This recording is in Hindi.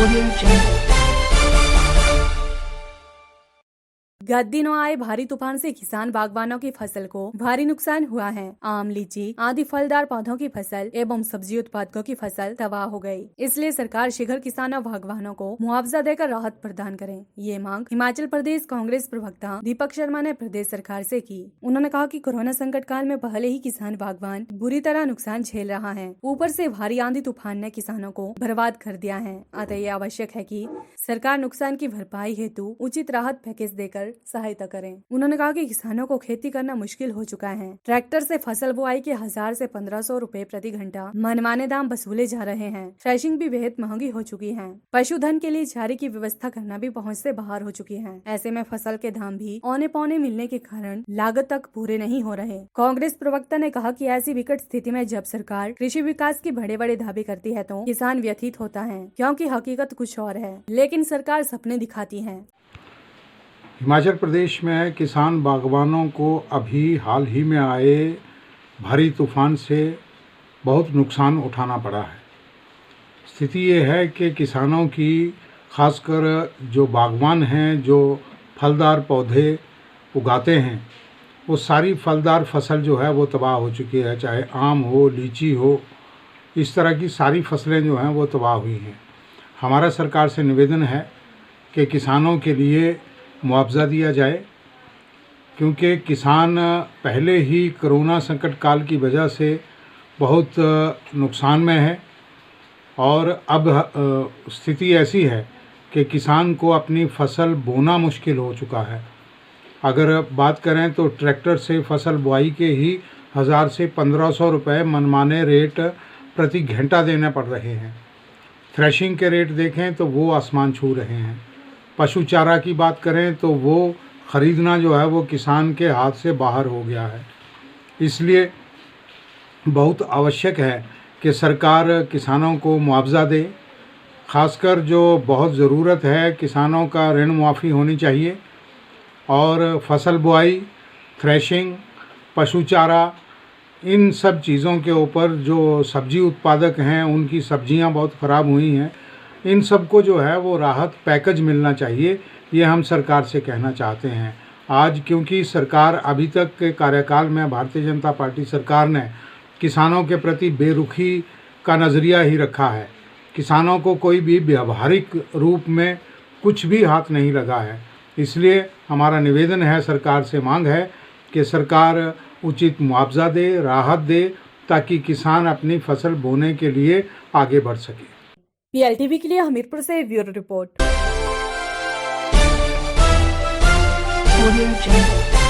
Audio Jungle. गत दिनों आए भारी तूफान से किसान बागवानों की फसल को भारी नुकसान हुआ है। आम, लीची आदि फलदार पौधों की फसल एवं सब्जी उत्पादकों की फसल तबाह हो गई। इसलिए सरकार शीघ्र किसानों बागवानों को मुआवजा देकर राहत प्रदान करे। ये मांग हिमाचल प्रदेश कांग्रेस प्रवक्ता दीपक शर्मा ने प्रदेश सरकार से की। उन्होंने कहा कि कोरोना संकट काल में पहले ही किसान बागवान बुरी तरह नुकसान झेल रहा है, ऊपर से भारी आंधी तूफान ने किसानों को बर्बाद कर दिया है। अतः ये आवश्यक है कि सरकार नुकसान की भरपाई हेतु उचित राहत पैकेज देकर सहायता करें। उन्होंने कहा कि किसानों को खेती करना मुश्किल हो चुका है। ट्रैक्टर से फसल बुआई के 1000 से 1500 रुपए प्रति घंटा मनमाने दाम वसूले जा रहे हैं। थ्रेशिंग भी बेहद महंगी हो चुकी है। पशुधन के लिए चारे की व्यवस्था करना भी पहुंच से बाहर हो चुकी है। ऐसे में फसल के दाम भी औने पौने मिलने के कारण लागत तक पूरे नहीं हो रहे। कांग्रेस प्रवक्ता ने कहा कि ऐसी विकट स्थिति में जब सरकार कृषि विकास के बड़े बड़े दावे करती है तो किसान व्यथित होता है, क्योंकि हकीकत कुछ और है, लेकिन सरकार सपने दिखाती है। हिमाचल प्रदेश में किसान बागवानों को अभी हाल ही में आए भारी तूफान से बहुत नुकसान उठाना पड़ा है। स्थिति ये है कि किसानों की, खासकर जो बागवान हैं, जो फलदार पौधे उगाते हैं, वो सारी फलदार फसल जो है वो तबाह हो चुकी है। चाहे आम हो, लीची हो, इस तरह की सारी फसलें जो हैं वो तबाह हुई हैं। हमारा सरकार से निवेदन है कि किसानों के लिए मुआवजा दिया जाए, क्योंकि किसान पहले ही कोरोना संकट काल की वजह से बहुत नुकसान में है और अब स्थिति ऐसी है कि किसान को अपनी फसल बोना मुश्किल हो चुका है। अगर बात करें तो ट्रैक्टर से फसल बुआई के ही 1000 से 1500 रुपये मनमाने रेट प्रति घंटा देने पड़ रहे हैं। थ्रेशिंग के रेट देखें तो वो आसमान छू रहे हैं। पशु चारा की बात करें तो वो ख़रीदना जो है वो किसान के हाथ से बाहर हो गया है। इसलिए बहुत आवश्यक है कि सरकार किसानों को मुआवजा दे। खासकर जो बहुत ज़रूरत है, किसानों का ऋण माफ़ी होनी चाहिए और फसल बुआई, थ्रेशिंग, पशु चारा, इन सब चीज़ों के ऊपर जो सब्जी उत्पादक हैं उनकी सब्जियां बहुत ख़राब हुई हैं, इन सबको जो है वो राहत पैकेज मिलना चाहिए। ये हम सरकार से कहना चाहते हैं। आज क्योंकि सरकार अभी तक के कार्यकाल में भारतीय जनता पार्टी सरकार ने किसानों के प्रति बेरुखी का नज़रिया ही रखा है। किसानों को कोई भी व्यावहारिक रूप में कुछ भी हाथ नहीं लगा है। इसलिए हमारा निवेदन है, सरकार से मांग है कि सरकार उचित मुआवजा दे, राहत दे, ताकि किसान अपनी फसल बोने के लिए आगे बढ़ सके। PLTV के लिए हमीरपुर से ब्यूरो रिपोर्ट। Audio Jungle.